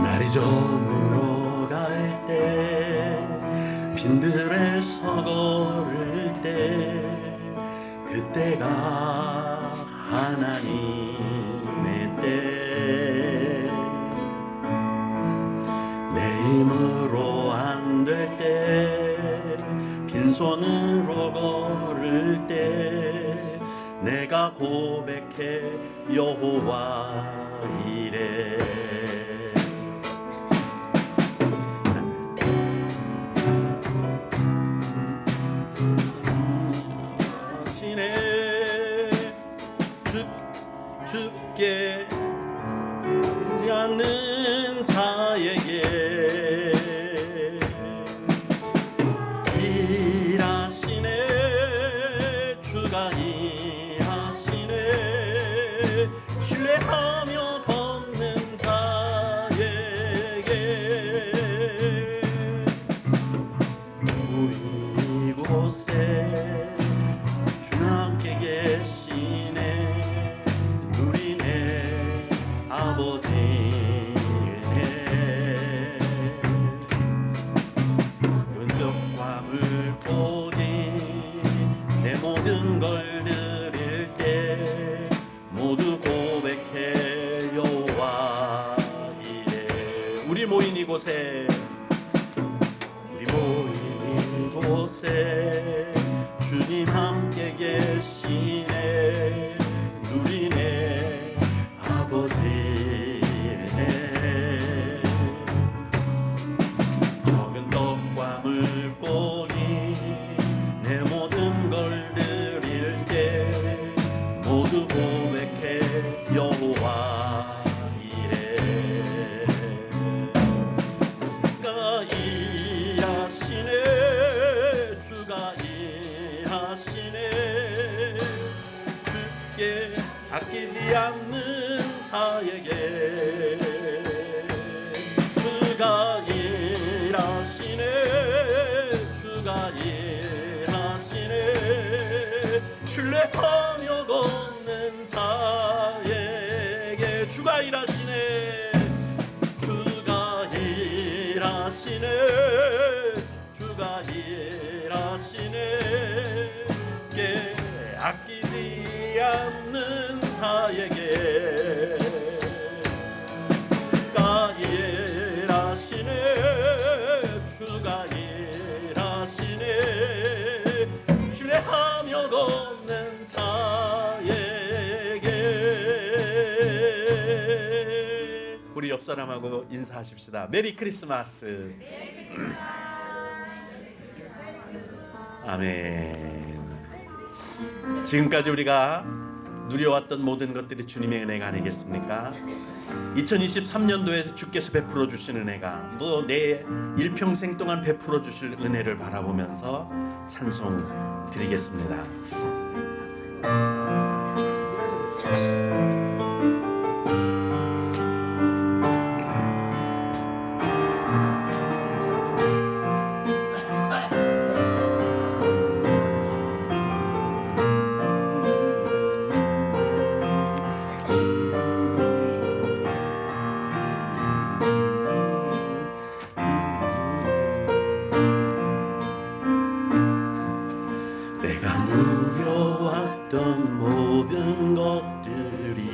날이 저물어 갈 때 빈들에서 걸을 때 그때가 하나님의 때 내 힘으로 안 될 때 빈손으로 걸을 때 내가 고백해 여호와 이래 죽게 하지 않는 자에게 일하시네 주가 일하시네 신뢰하며 걷는 자에게 우리 이곳에 주는 함께 계시네 아버지네 은덕과 물고기 내 모든 걸 드릴 때 모두 고백해 여호와 이래 우리 모인 이곳에 주님 함께 계시네 누리네 아버지네 적은 떡과 물고기 내 모든 걸 드릴 때 모두 고백해 여호와 이래 주가 일하시네 주가 일하시네 주께 아끼지 않는 자에게 주가 일하시네 주가 일하시네 신뢰하며 걷는 자에게 주가 일하시네 주가 일하시네 주가 일하시네 아끼지 않는 자에게 주가 일하시네 주가 일하시네 신뢰하며 걷는 자에게 우리 옆 사람하고 인사하십시다. 메리 크리스마스. 아멘. 지금까지 우리가 누려왔던 모든 것들이 주님의 은혜가 아니겠습니까? 2023년도에 주께서 베풀어 주신 은혜가 또 내 일평생 동안 베풀어 주실 은혜를 바라보면서 찬송 드리겠습니다. 누려왔던 모든 것들이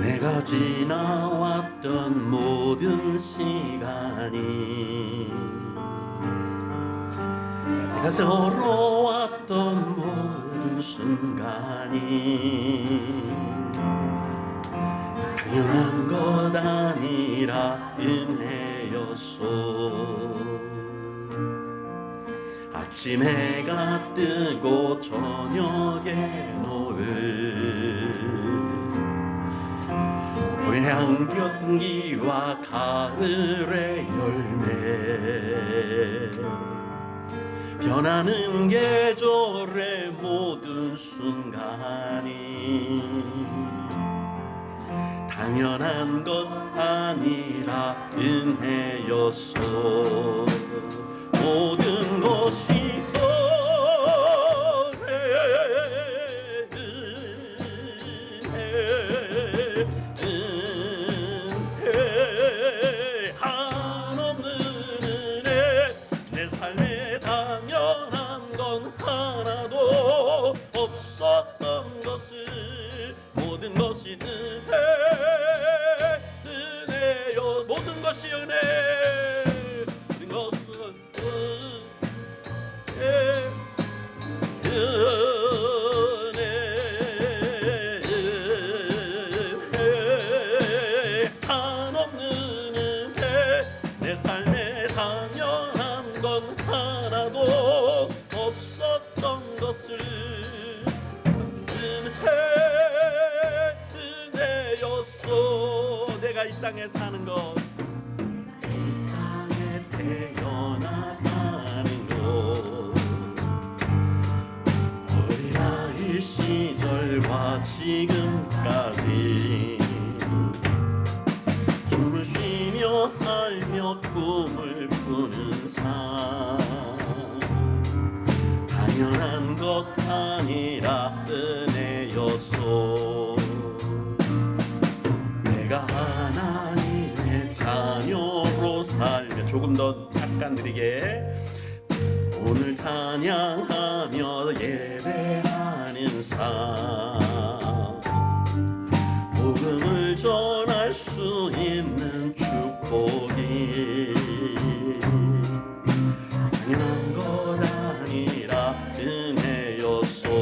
내가 지나왔던 모든 시간이 내가 서러웠던 모든 순간이 당연한 것 아니라 은혜였소. 아침 해가 뜨고 저녁에 노을 향긋기와 가을의 열매 변하는 계절의 모든 순간이 당연한 것 아니라 은혜였소. 모든 것이 없었던 것을 모든 것이 은혜요. 모든 것이 은혜. 모든 것은 은혜. 한없는 은혜. 내 삶에 당연한 건 하나도 없었던 것을 은혜였소. 내가 이 땅에 사는 것, 이 땅에 태어나 사는 것, 어린아이 시절과 지금까지 숨을 쉬며 살며 꿈을 꾸는 삶, 당연한 것 아니라 은혜였소. 내가 하나님의 자녀로 살며, 조금 더 잠깐 느리게, 오늘 찬양하며 예배하는 삶, 복음을 전할 수 있는 축복이 당연한 것 아니라 은혜였소.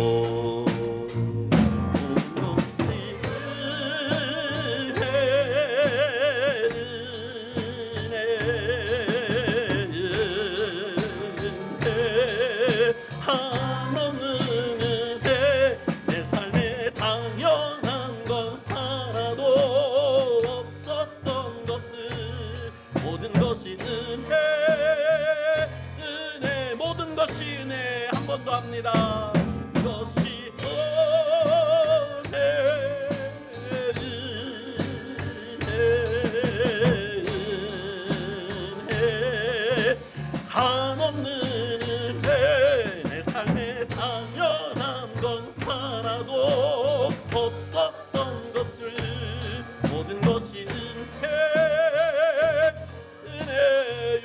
합니다. 이것이 은혜, 한없는 은혜. 내 삶에 당연한 건 하나도 없었던 것을 모든 것이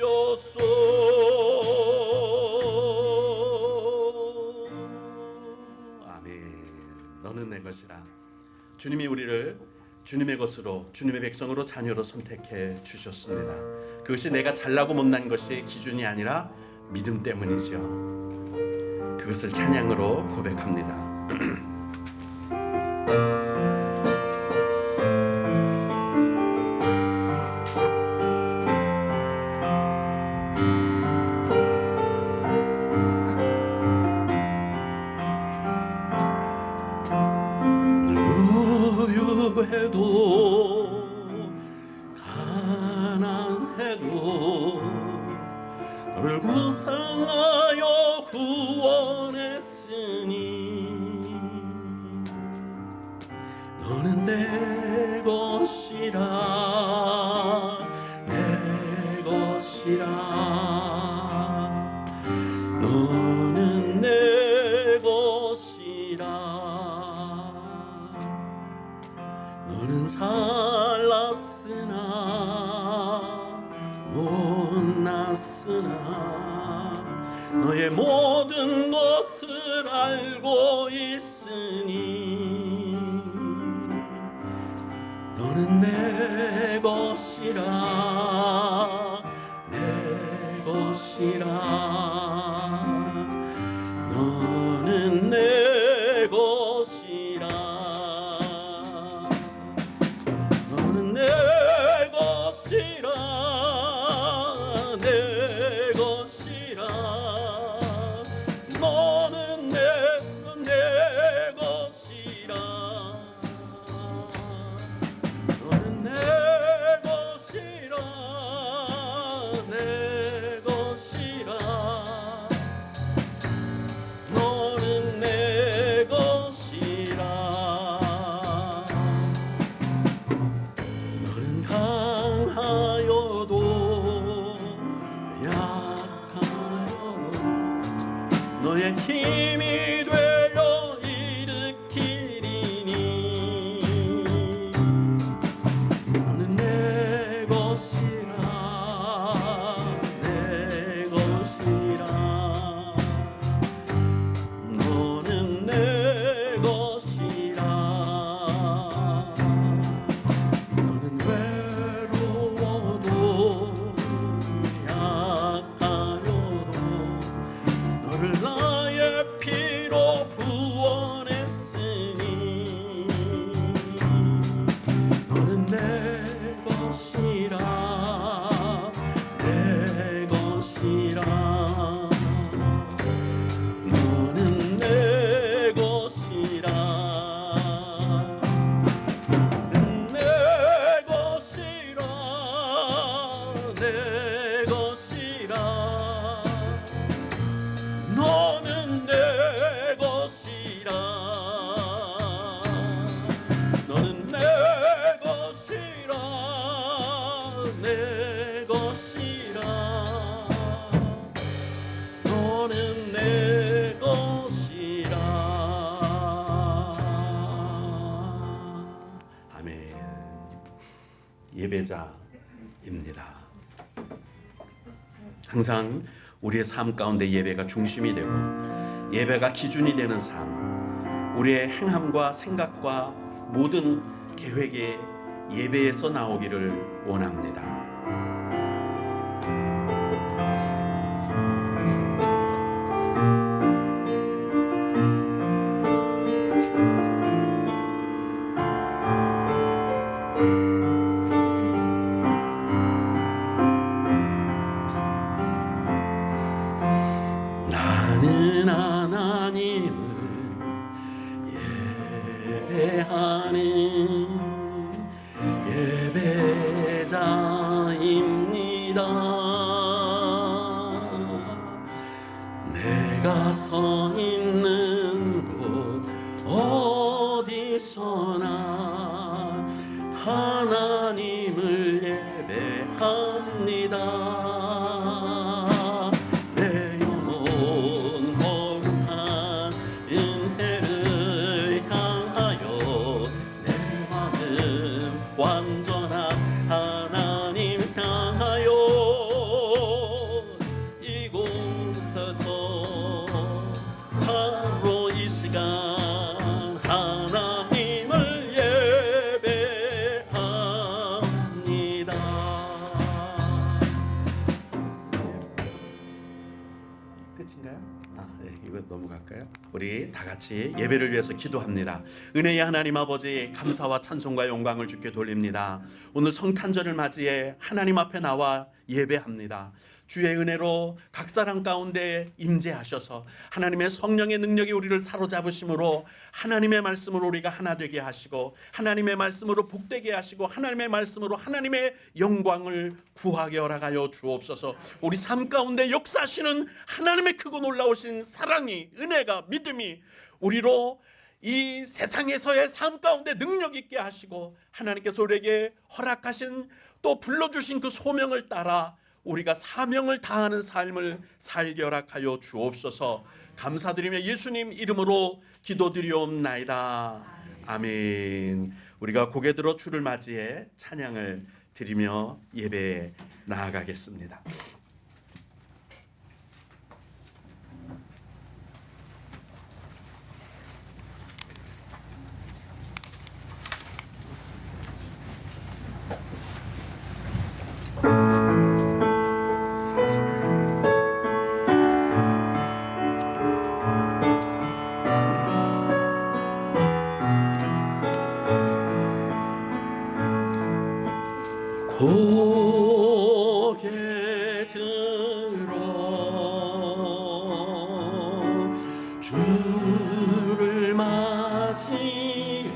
은혜였소. 너는 내 것이라. 주님이 우리를 주님의 것으로, 주님의 백성으로, 자녀로 선택해 주셨습니다. 그것이 내가 잘나고 못난 것이 기준이 아니라 믿음 때문이죠. 그것을 찬양으로 고백합니다. 해도 가난해도 널 구상하여 구원했으니 너는 내 것이라, 내 것이라. 너는 내 것이라. 너는 잘났으나 못났으나 너의 모든 것을 알고 있으니 너는 내 것이라, 내 것이라. 너는 내 것이라. 내 것이라. 예배자입니다. 항상 우리의 삶 가운데 예배가 중심이 되고 예배가 기준이 되는 삶, 우리의 행함과 생각과 모든 계획이 예배에서 나오기를 원합니다. 나는 하나님을 예배하는 예배자입니다. 내가 서 있는 곳 어디서나 하나님을 예배합니다. 완전한 하나님 향하여 이곳에서 바로 이 시간 하나님을 예배합니다. 끝인가요? 이거 넘어갈까요? 우리 다 같이 예배를 위해서 기도합니다. 은혜의 하나님 아버지, 감사와 찬송과 영광을 주께 돌립니다. 오늘 성탄절을 맞이해 하나님 앞에 나와 예배합니다. 주의 은혜로 각 사람 가운데 임재하셔서 하나님의 성령의 능력이 우리를 사로잡으심으로 하나님의 말씀으로 우리가 하나 되게 하시고 하나님의 말씀으로 복되게 하시고 하나님의 말씀으로 하나님의 영광을 구하게 허락하여 주옵소서. 우리 삶 가운데 역사하시는 하나님의 크고 놀라우신 사랑이, 은혜가, 믿음이 우리로 이 세상에서의 삶 가운데 능력 있게 하시고 하나님께서 우리에게 허락하신 또 불러주신 그 소명을 따라 우리가 사명을 다하는 삶을 살게 허락하여 주옵소서. 감사드리며 예수님 이름으로 기도드리옵나이다. 아멘. 우리가 고개 들어 주를 맞이해 찬양을 드리며 예배에 나아가겠습니다. 고개 들어 주를 맞이해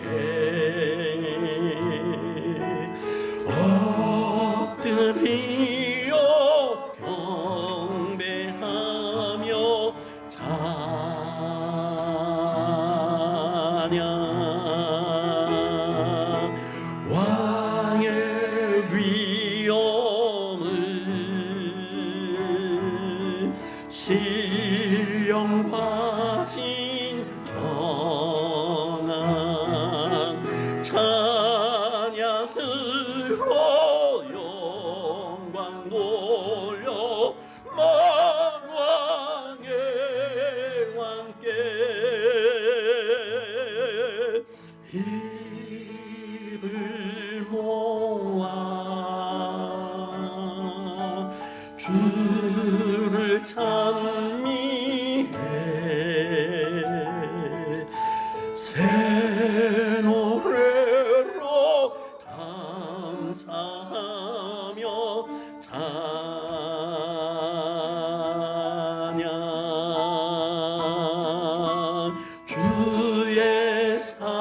엎드리어 경배하며 찬양 왕의 위엄을 신령과 진정한 찬양으로 영광 돌려 만왕의 왕께 입을 모아 주를 찬미해 새 노래로 감사하며 찬양 주의 사랑과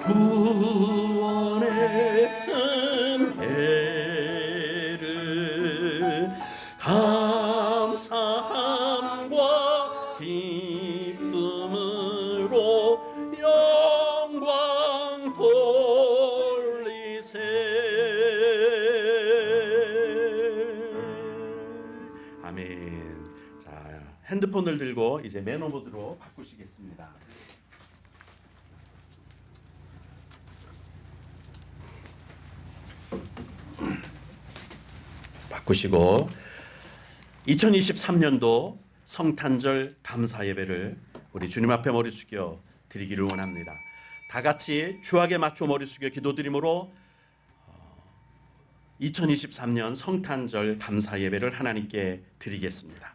구원의 은혜를 감사함과 기쁨으로 영광 돌리세. 아멘. 자, 핸드폰을 들고 이제 매너 모드로 바꾸시겠습니다. 바꾸시고 2023년도 성탄절 감사 예배를 우리 주님 앞에 머리 숙여 드리기를 원합니다. 다 같이 주악에 맞춰 머리 숙여 기도드림으로 2023년 성탄절 감사 예배를 하나님께 드리겠습니다.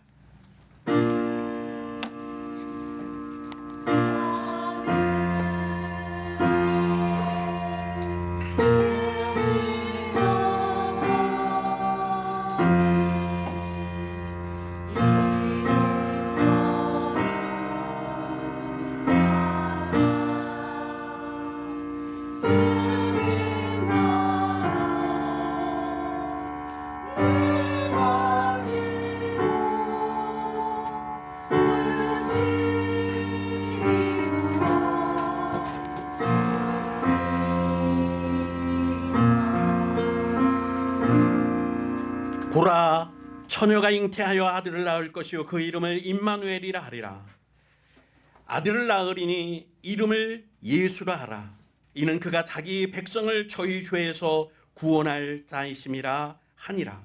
보라, 처녀가 잉태하여 아들을 낳을 것이요 그 이름을 임마누엘이라 하리라. 아들을 낳으리니 이름을 예수라 하라. 이는 그가 자기 백성을 저희 죄에서 구원할 자이심이라 하니라.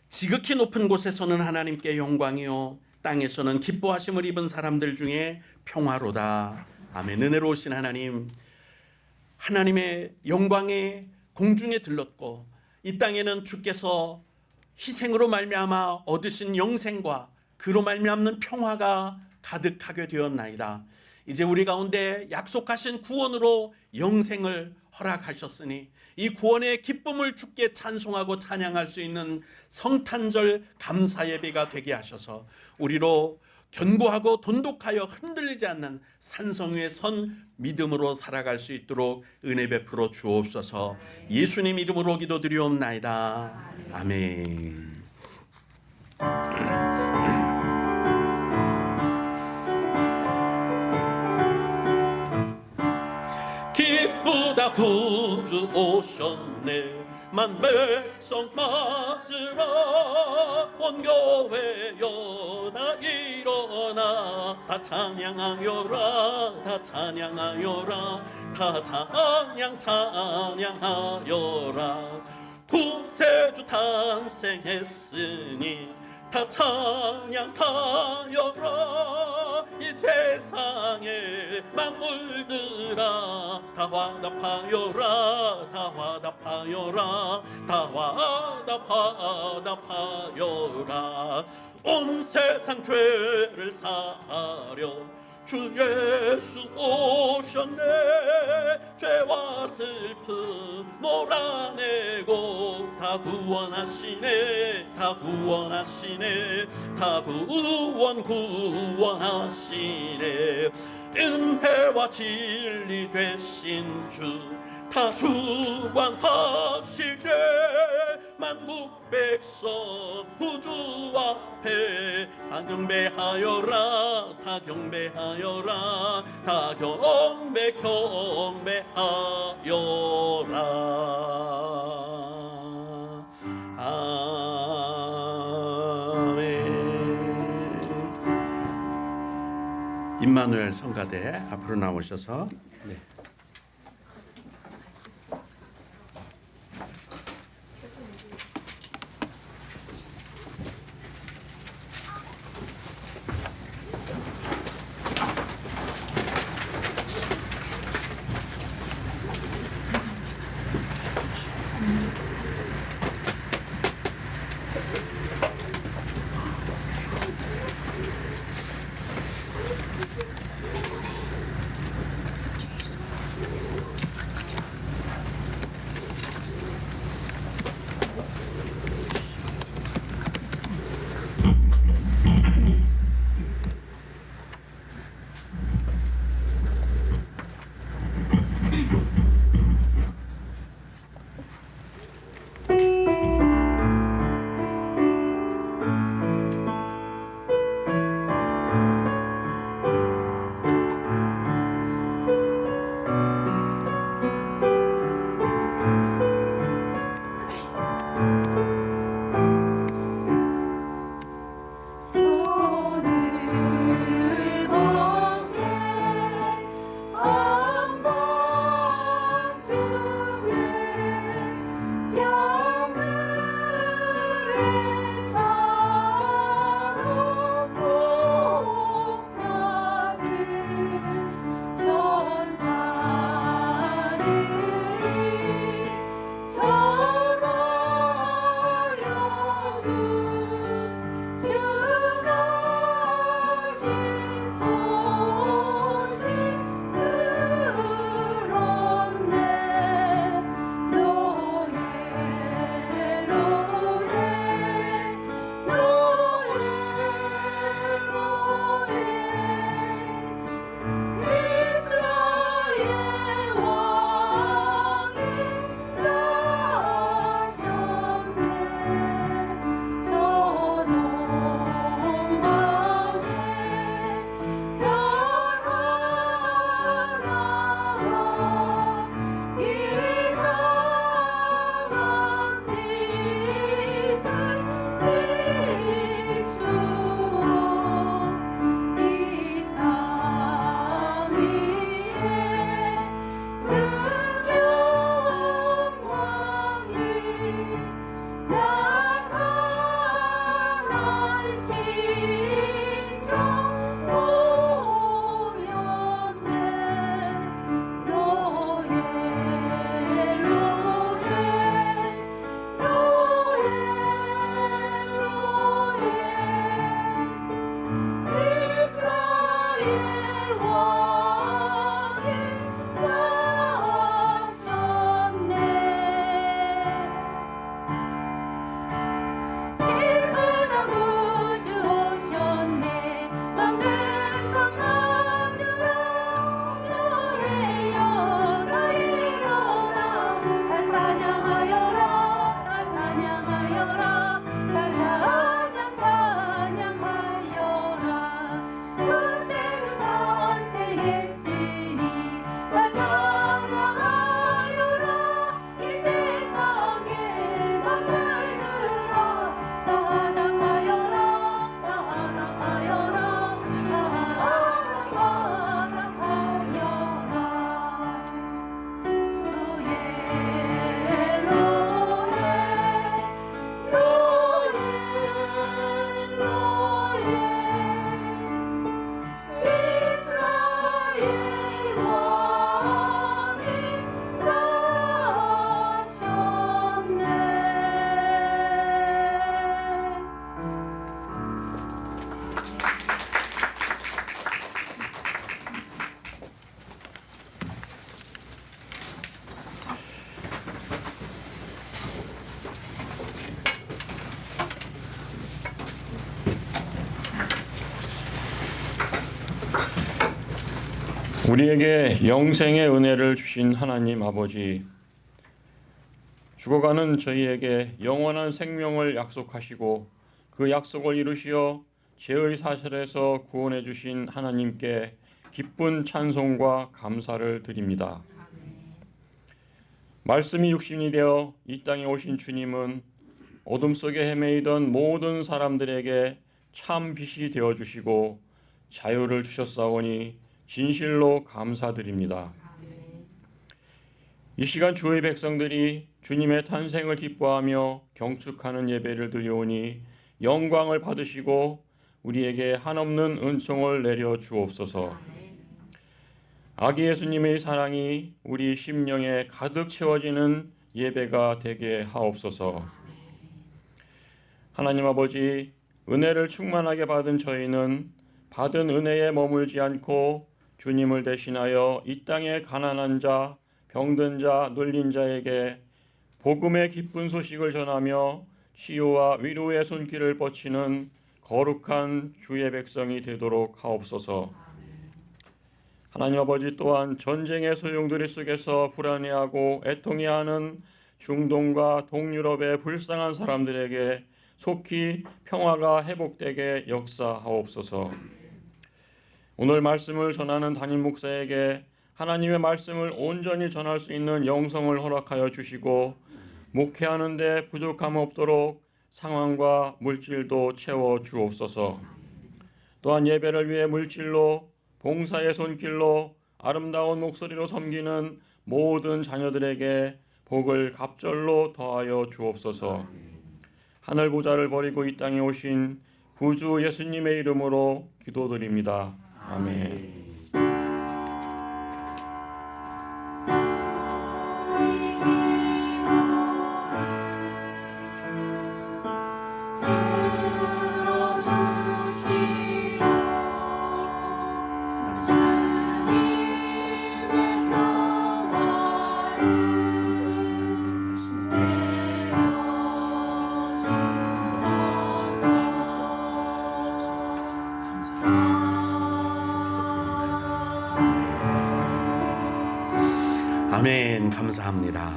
지극히 높은 곳에서는 하나님께 영광이요 땅에서는 기뻐하심을 입은 사람들 중에 평화로다. 아멘. 은혜로우신 하나님, 하나님의 영광의 공중에 들렀고 이 땅에는 주께서 희생으로 말미암아 얻으신 영생과 그로 말미암는 평화가 가득하게 되었나이다. 이제 우리 가운데 약속하신 구원으로 영생을 허락하셨으니 이 구원의 기쁨을 주께 찬송하고 찬양할 수 있는 성탄절 감사 예배가 되게 하셔서 우리로 견고하고 돈독하여 흔들리지 않는 산성 위에 선 믿음으로 살아갈 수 있도록 은혜 베풀어 주옵소서. 예수님 이름으로 기도드리옵나이다. 아멘. 기쁘다 구주 오셨네. 만백성 맞으라. 온 교회여 다 일어나. 다 찬양하여라. 다 찬양하여라. 다 찬양하여라. 구세주 탄생했으니 다 찬양하여라. 이 세상의 만물들아 다 화답하여라. 다 화답하여라. 다 화답하여라. 온 세상 죄를 사하려 주 예수 오셨네. 죄와 슬픔 몰아내고 다 구원하시네. 다 구원하시네. 다 구원하시네. 은혜와 진리 되신 주 다 주관하시네. 만국 백성 구주 앞에 다 경배하여라. 다 경배하여라. 다 경배하여라. 아멘. 임마누엘 성가대 앞으로 나오셔서 우리에게 영생의 은혜를 주신 하나님 아버지, 죽어가는 저희에게 영원한 생명을 약속하시고 그 약속을 이루시어 죄의 사슬에서 구원해 주신 하나님께 기쁜 찬송과 감사를 드립니다. 말씀이 육신이 되어 이 땅에 오신 주님은 어둠 속에 헤매이던 모든 사람들에게 참 빛이 되어 주시고 자유를 주셨사오니 진실로 감사드립니다. 이 시간 주의 백성들이 주님의 탄생을 기뻐하며 경축하는 예배를 드리오니 영광을 받으시고 우리에게 한없는 은총을 내려 주옵소서. 아기 예수님의 사랑이 우리 심령에 가득 채워지는 예배가 되게 하옵소서. 하나님 아버지, 은혜를 충만하게 받은 저희는 받은 은혜에 머물지 않고 주님을 대신하여 이 땅의 가난한 자, 병든 자, 눌린 자에게 복음의 기쁜 소식을 전하며 치유와 위로의 손길을 뻗치는 거룩한 주의 백성이 되도록 하옵소서. 하나님 아버지, 또한 전쟁의 소용돌이 속에서 불안해하고 애통해하는 중동과 동유럽의 불쌍한 사람들에게 속히 평화가 회복되게 역사하옵소서. 오늘 말씀을 전하는 담임 목사에게 하나님의 말씀을 온전히 전할 수 있는 영성을 허락하여 주시고 목회하는 데 부족함 없도록 상황과 물질도 채워 주옵소서. 또한 예배를 위해 물질로, 봉사의 손길로, 아름다운 목소리로 섬기는 모든 자녀들에게 복을 갑절로 더하여 주옵소서. 하늘 보좌를 버리고 이 땅에 오신 구주 예수님의 이름으로 기도드립니다. 아멘. 아멘. 감사합니다.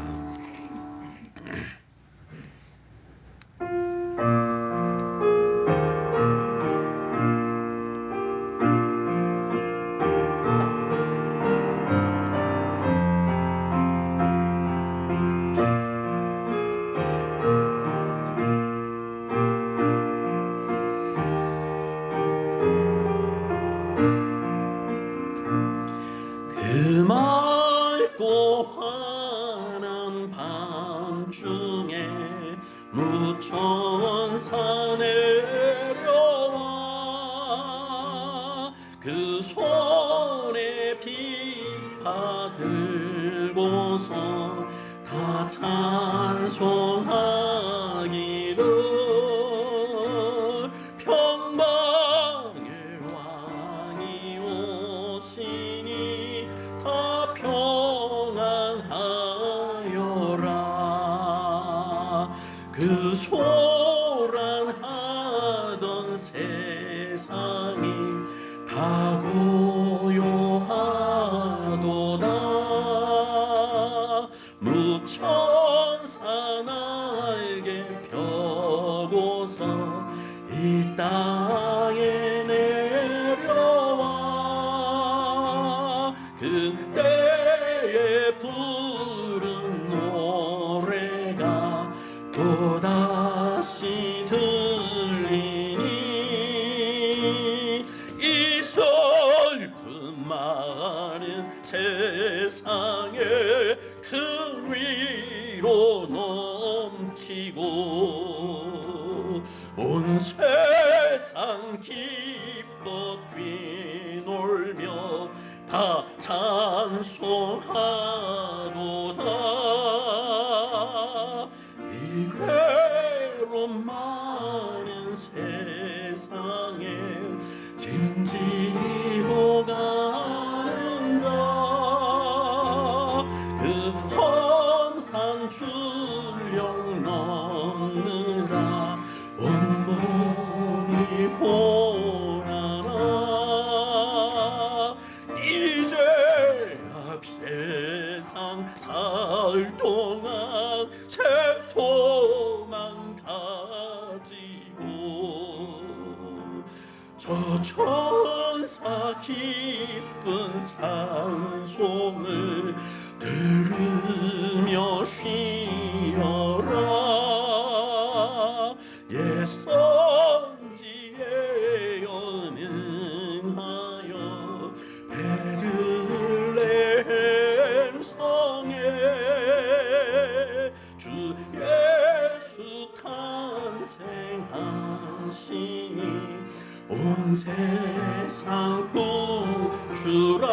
그 맑고 환한 밤중에 무천사 내려와 그 손에 비파 들고서 다 찬송하기를 평강의 왕이오 세상이 다 고요하도다. 무천사 날개 펴고서 이 땅에 내려와 그때에 부른 노래가 또다시 들리니 이 슬픔 많은 세상에 그 위로 넘치고 온 세상 기뻐 뛰놀며 다 찬송하도다. 이 괴로움 많은 세상에 짐지고 가는 자 그 험산 출령 넘느라 온몸이 고나나 이제 세상 살 동안 새 소망 가지고 저 천사 기쁜 찬송을 들으며 쉬어라. 옛 선지에 연응하여 베들레헴 성에 주 예수 탄생하시니 온 세상 구주라.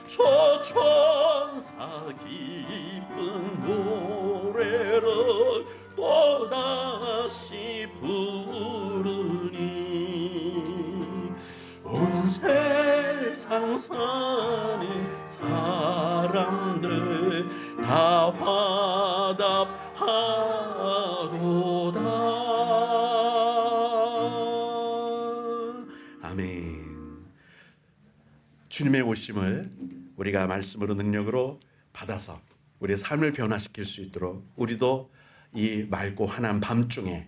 저 천사 기쁜 노래를 또다시 부르니 온 세상 사는 사람들 다 화답하도다. 아멘. 주님의 오심을 우리가 말씀으로 능력으로 받아서 우리의 삶을 변화시킬 수 있도록 우리도 이 맑고 환한 밤중에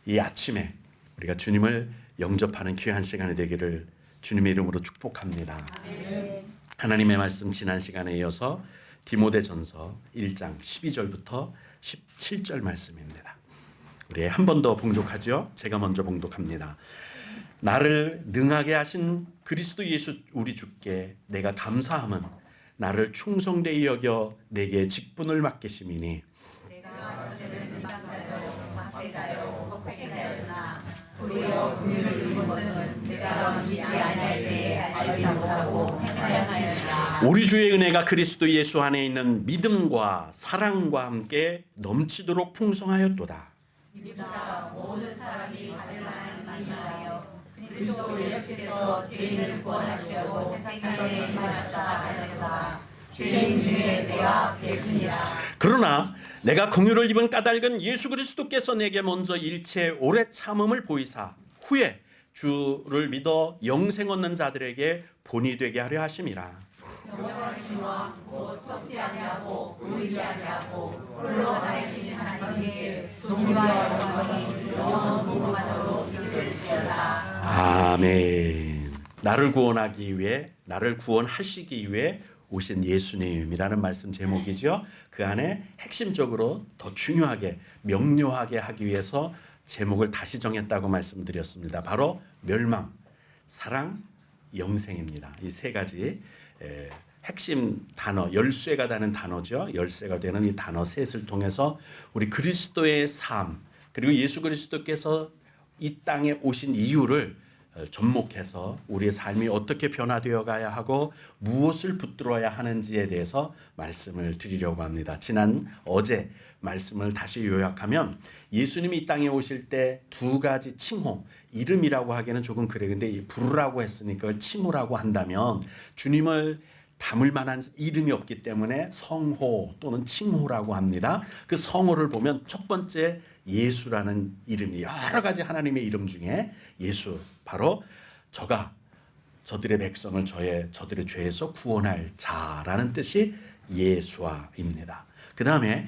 이 아침에 우리가 주님을 영접하는 귀한 시간이 되기를 주님의 이름으로 축복합니다. 아멘. 하나님의 말씀 지난 시간에 이어서 디모데전서 1장 12절부터 17절 말씀입니다. 우리 한 번 더 봉독하죠. 제가 먼저 봉독합니다. 나를 능하게 하신 그리스도 예수 우리 주께 내가 감사함은 나를 충성되이 여겨 내게 직분을 맡기심이니 내가 전에는 이방자요 박해자요 헛백자였으나 도리어 긍휼을 입은 것은 내가 믿지 아니할 때에 알지 못하고 행하였나이다. 우리 주의 은혜가 그리스도 예수 안에 있는 믿음과 사랑과 함께 넘치도록 풍성하였도다. 믿음과 모든 사람이 받을 만한 믿음하여 그리스도 예수께서 죄인을 구원하시려고 세상에 임하셨다 하였도다. 죄인 중에 내가 예수니라. 그러나 내가 긍휼을 입은 까닭은 예수 그리스도께서 내게 먼저 일체 오래 참음을 보이사 후에 주를 믿어 영생 얻는 자들에게 본이 되게 하려 하심이라. 영원하시와 곧 썩지 아니하고 보이지 아니하고 홀로 다니시는 하나님께 존귀와 영광이 영원 무궁하도록 있을지어다. 아멘. 나를 구원하기 위해 나를 구원하시기 위해 오신 예수님이라는 말씀 제목이죠. 그 안에 핵심적으로 더 중요하게 명료하게 하기 위해서 제목을 다시 정했다고 말씀드렸습니다. 바로 멸망, 사랑, 영생입니다. 이 세 가지 핵심 단어, 열쇠가 되는 단어죠. 열쇠가 되는 이 단어 셋을 통해서 우리 그리스도의 삶, 그리고 예수 그리스도께서 이 땅에 오신 이유를 접목해서 우리의 삶이 어떻게 변화되어 가야 하고 무엇을 붙들어야 하는지에 대해서 말씀을 드리려고 합니다. 어제 말씀을 다시 요약하면 예수님이 이 땅에 오실 때 두 가지 칭호, 이름이라고 하기에는 조금 그래. 근데 부르라고 했으니까 그걸 칭호라고 한다면 주님을 담을 만한 이름이 없기 때문에 성호 또는 칭호라고 합니다. 그 성호를 보면 첫 번째 예수라는 이름이 여러 가지 하나님의 이름 중에 예수, 바로 저가 저들의 백성을 저들의 죄에서 구원할 자라는 뜻이 예수아입니다. 그 다음에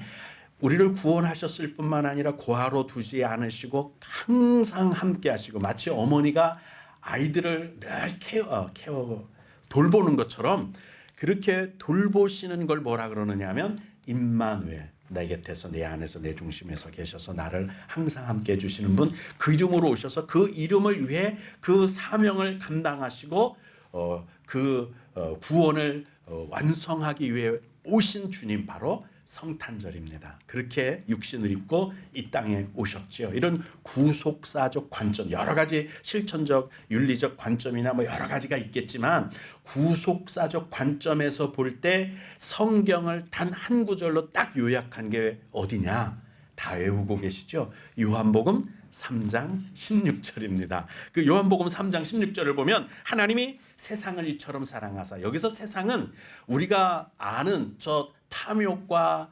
우리를 구원하셨을 뿐만 아니라 고아로 두지 않으시고 항상 함께 하시고, 마치 어머니가 아이들을 늘 돌보는 것처럼 그렇게 돌보시는 걸 뭐라 그러느냐 하면 임마누엘, 내 곁에서 내 안에서 내 중심에서 계셔서 나를 항상 함께 해주시는 분, 그 이름으로 오셔서 그 이름을 위해 그 사명을 감당하시고 구원을 완성하기 위해 오신 주님, 바로 성탄절입니다. 그렇게 육신을 입고 이 땅에 오셨지요. 이런 구속사적 관점, 여러 가지 실천적 윤리적 관점이나 뭐 여러 가지가 있겠지만, 구속사적 관점에서 볼 때 성경을 단 한 구절로 딱 요약한 게 어디냐? 다 외우고 계시죠? 요한복음 3장 16절입니다. 그 요한복음 3장 16절을 보면 하나님이 세상을 이처럼 사랑하사, 여기서 세상은 우리가 아는 저 탐욕과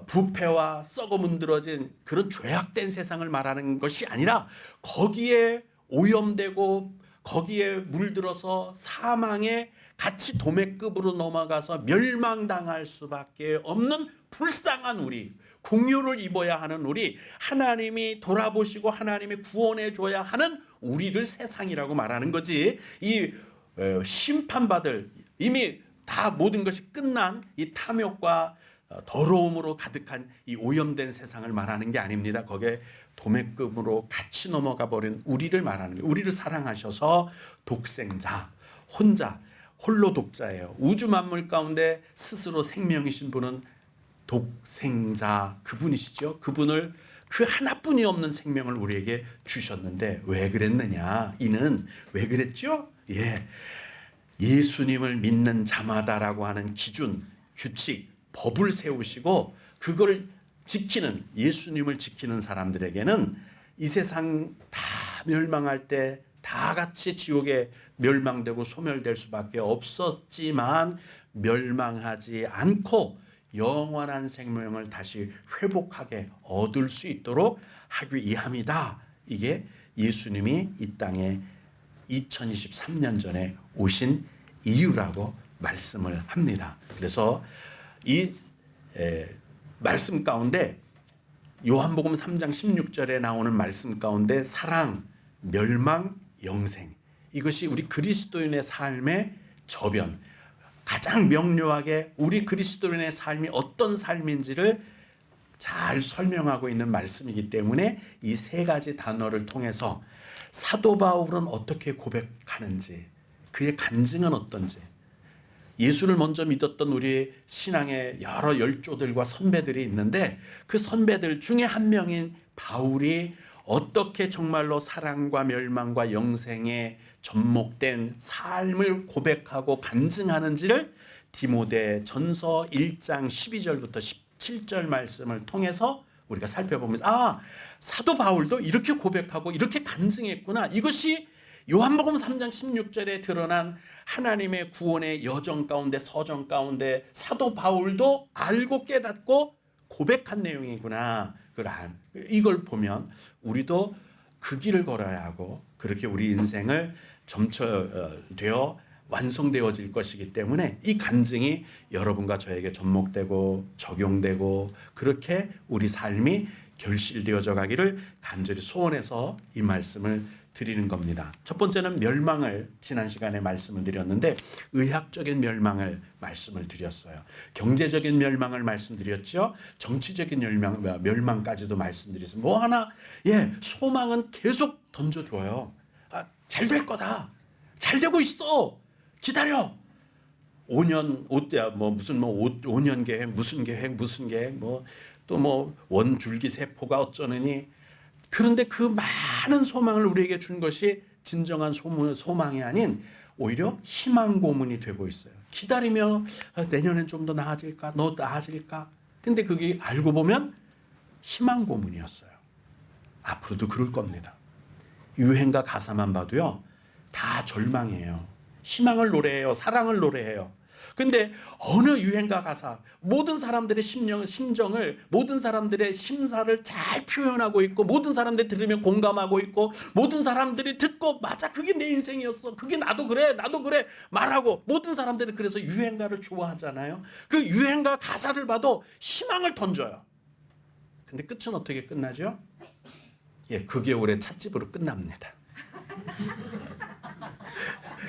부패와 썩어 문드러진 그런 죄악된 세상을 말하는 것이 아니라, 거기에 오염되고 거기에 물들어서 사망의 같이 도매급으로 넘어가서 멸망당할 수밖에 없는 불쌍한 우리, 긍휼을 입어야 하는 우리, 하나님이 돌아보시고 하나님이 구원해 줘야 하는 우리를 세상이라고 말하는 거지, 이 심판받을, 이미 다 모든 것이 끝난 이 탐욕과 더러움으로 가득한 이 오염된 세상을 말하는 게 아닙니다. 거기에 도매급으로 같이 넘어가 버린 우리를 말하는 거예요. 우리를 사랑하셔서 독생자, 홀로 독자예요. 우주 만물 가운데 스스로 생명이신 분은 독생자, 그분이시죠. 그분을, 그 하나뿐이 없는 생명을 우리에게 주셨는데 왜 그랬느냐? 이는 왜 그랬죠? 예수님을 믿는 자마다라고 하는 기준, 규칙, 법을 세우시고 그걸 지키는, 예수님을 지키는 사람들에게는 이 세상 다 멸망할 때 다 같이 지옥에 멸망되고 소멸될 수밖에 없었지만, 멸망하지 않고 영원한 생명을 다시 회복하게 얻을 수 있도록 하기 위함이다. 이게 예수님이 이 땅에 2023년 전에 오신 이유라고 말씀을 합니다. 그래서 이 말씀 가운데, 요한복음 3장 16절에 나오는 말씀 가운데 사랑, 멸망, 영생, 이것이 우리 그리스도인의 삶의 저변, 가장 명료하게 우리 그리스도인의 삶이 어떤 삶인지를 잘 설명하고 있는 말씀이기 때문에 이 세 가지 단어를 통해서 사도 바울은 어떻게 고백하는지, 그의 간증은 어떤지, 예수를 먼저 믿었던 우리 신앙의 여러 열조들과 선배들이 있는데, 그 선배들 중에 한 명인 바울이 어떻게 정말로 사랑과 멸망과 영생에 접목된 삶을 고백하고 간증하는지를 디모데 전서 1장 12절부터 17절 말씀을 통해서 우리가 살펴보면서, 사도 바울도 이렇게 고백하고 이렇게 간증했구나, 이것이 요한복음 3장 16절에 드러난 하나님의 구원의 여정 가운데, 서정 가운데 사도 바울도 알고 깨닫고 고백한 내용이구나. 이걸 보면 우리도 그 길을 걸어야 하고, 그렇게 우리 인생을 점철되어 완성되어질 것이기 때문에 이 간증이 여러분과 저에게 접목되고 적용되고, 그렇게 우리 삶이 결실되어져 가기를 간절히 소원해서 이 말씀을 드리는 겁니다. 첫 번째는 멸망을 지난 시간에 말씀을 드렸는데, 의학적인 멸망을 말씀을 드렸어요. 경제적인 멸망을 말씀드렸죠. 정치적인 멸망까지도 말씀드렸어요. 뭐 하나, 소망은 계속 던져줘요. 잘 될 거다. 잘 되고 있어. 기다려. 5년, 5년 계획, 무슨 계획, 또 원줄기 세포가 어쩌느니. 그런데 그 많은 소망을 우리에게 준 것이 진정한 소망이 아닌 오히려 희망 고문이 되고 있어요. 기다리며 내년엔 좀 더 나아질까? 너 나아질까? 근데 그게 알고 보면 희망 고문이었어요. 앞으로도 그럴 겁니다. 유행가 가사만 봐도요, 다 절망이에요. 희망을 노래해요. 사랑을 노래해요. 근데 어느 유행가 가사 모든 사람들의 심정을 모든 사람들의 심사를 잘 표현하고 있고 모든 사람들이 들으면 공감하고 있고 모든 사람들이 듣고 맞아 그게 내 인생이었어 그게 나도 그래 말하고 모든 사람들이 그래서 유행가를 좋아하잖아요. 그 유행가 가사를 봐도 희망을 던져요. 근데 끝은 어떻게 끝나죠? 예, 그 겨울에 찻집으로 끝납니다.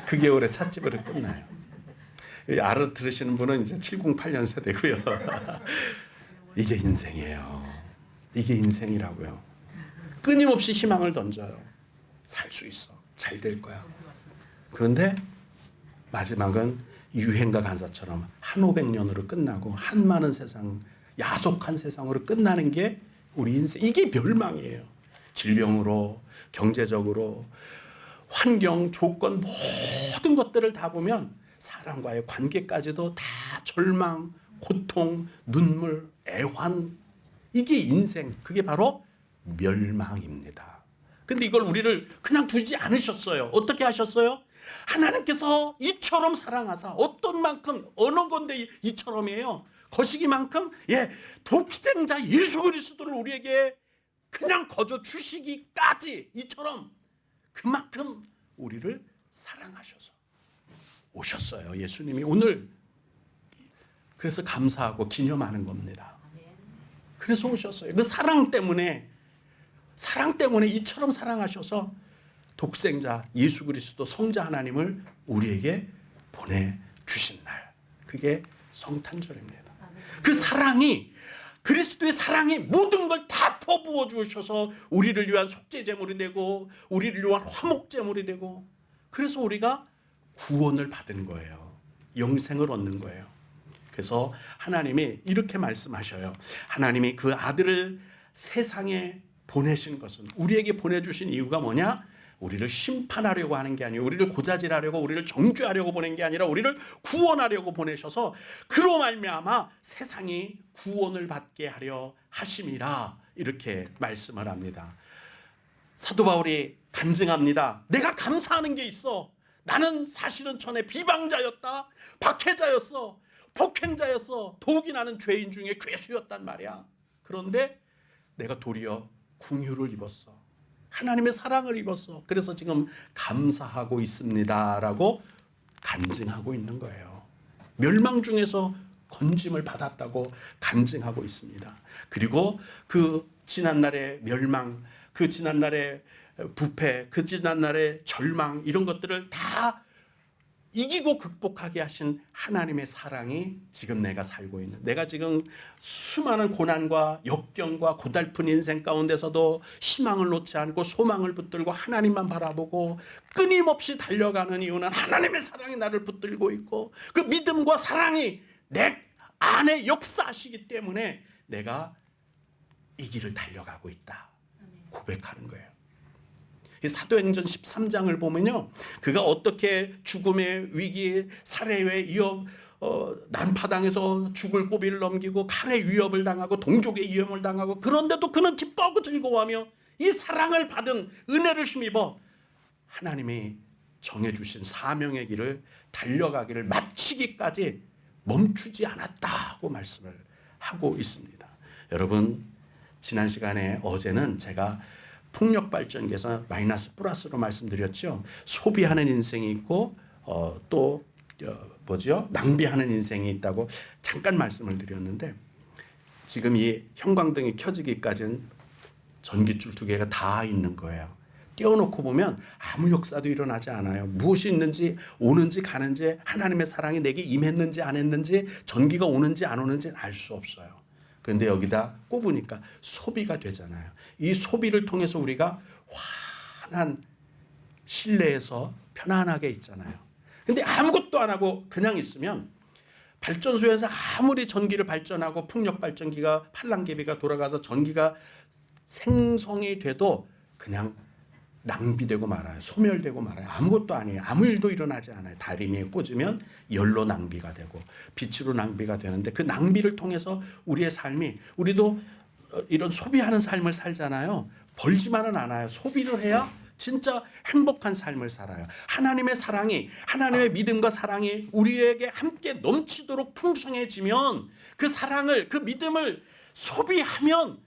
그 겨울에 찻집으로 끝나요. 알아들으시는 분은 이제 708년 세대고요. 이게 인생이에요. 이게 인생이라고요. 끊임없이 희망을 던져요. 살 수 있어. 잘 될 거야. 그런데 마지막은 유행가 간사처럼 한 500년으로 끝나고 한 많은 세상, 야속한 세상으로 끝나는 게 우리 인생. 이게 멸망이에요. 질병으로, 경제적으로, 환경, 조건 모든 것들을 다 보면 사람과의 관계까지도 다 절망, 고통, 눈물, 애환. 이게 인생. 그게 바로 멸망입니다. 근데 이걸 우리를 그냥 두지 않으셨어요. 어떻게 하셨어요? 하나님께서 이처럼 사랑하사 어떤 만큼 어느 건데 이처럼이에요. 거시기만큼 독생자 예수 그리스도를 우리에게 그냥 거저 주시기까지 이처럼 그만큼 우리를 사랑하셔서 오셨어요. 예수님이 오늘 그래서 감사하고 기념하는 겁니다. 그래서 오셨어요. 그 사랑 때문에 이처럼 사랑하셔서 독생자 예수 그리스도 성자 하나님을 우리에게 보내주신 날. 그게 성탄절입니다. 그 사랑이 그리스도의 사랑이 모든 걸 다 퍼부어 주셔서 우리를 위한 속죄 제물이 되고 우리를 위한 화목 제물이 되고 그래서 우리가 구원을 받은 거예요. 영생을 얻는 거예요. 그래서 하나님이 이렇게 말씀하셔요. 하나님이 그 아들을 세상에 보내신 것은 우리에게 보내주신 이유가 뭐냐? 우리를 심판하려고 하는 게 아니에요. 우리를 고자질하려고 우리를 정죄하려고 보낸 게 아니라 우리를 구원하려고 보내셔서 그로 말미암아 세상이 구원을 받게 하려 하심이라 이렇게 말씀을 합니다. 사도 바울이 간증합니다. 내가 감사하는 게 있어. 나는 사실은 전에 비방자였다. 박해자였어. 폭행자였어. 더욱이 나는 죄인 중에 괴수였단 말이야. 그런데 내가 도리어 긍휼을 입었어. 하나님의 사랑을 입었어. 그래서 지금 감사하고 있습니다라고 간증하고 있는 거예요. 멸망 중에서 건짐을 받았다고 간증하고 있습니다. 그리고 그 지난날의 멸망, 그 지난날의 부패, 그 지난날의 절망 이런 것들을 다 이기고 극복하게 하신 하나님의 사랑이 지금 내가 살고 있는 내가 지금 수많은 고난과 역경과 고달픈 인생 가운데서도 희망을 놓지 않고 소망을 붙들고 하나님만 바라보고 끊임없이 달려가는 이유는 하나님의 사랑이 나를 붙들고 있고 그 믿음과 사랑이 내 안에 역사하시기 때문에 내가 이 길을 달려가고 있다 고백하는 거예요. 사도행전 13장을 보면요. 그가 어떻게 죽음의 위기, 살해의 위협, 난파당해서 죽을 고비를 넘기고 칼의 위협을 당하고 동족의 위협을 당하고 그런데도 그는 기뻐하고 즐거워하며 이 사랑을 받은 은혜를 힘입어 하나님이 정해주신 사명의 길을 달려가기를 마치기까지 멈추지 않았다고 말씀을 하고 있습니다. 여러분 지난 시간에 어제는 제가 풍력발전기에서 마이너스 플러스로 말씀드렸죠. 소비하는 인생이 있고 또 낭비하는 인생이 있다고 잠깐 말씀을 드렸는데 지금 이 형광등이 켜지기까지는 전깃줄 2개가 다 있는 거예요. 띄워놓고 보면 아무 역사도 일어나지 않아요. 무엇이 있는지 오는지 가는지 하나님의 사랑이 내게 임했는지 안 했는지 전기가 오는지 안 오는지 알 수 없어요. 그런데 여기다 꼽으니까 소비가 되잖아요. 이 소비를 통해서 우리가 환한 실내에서 편안하게 있잖아요. 근데 아무것도 안 하고 그냥 있으면 발전소에서 아무리 전기를 발전하고 풍력 발전기가 팔랑개비가 돌아가서 전기가 생성이 돼도 그냥 낭비되고 말아요. 소멸되고 말아요. 아무것도 아니에요. 아무 일도 일어나지 않아요. 다리미에 꽂으면 열로 낭비가 되고 빛으로 낭비가 되는데 그 낭비를 통해서 우리의 삶이 우리도 이런 소비하는 삶을 살잖아요. 벌지만은 않아요. 소비를 해야 진짜 행복한 삶을 살아요. 하나님의 사랑이, 하나님의 믿음과 사랑이 우리에게 함께 넘치도록 풍성해지면 그 사랑을, 그 믿음을 소비하면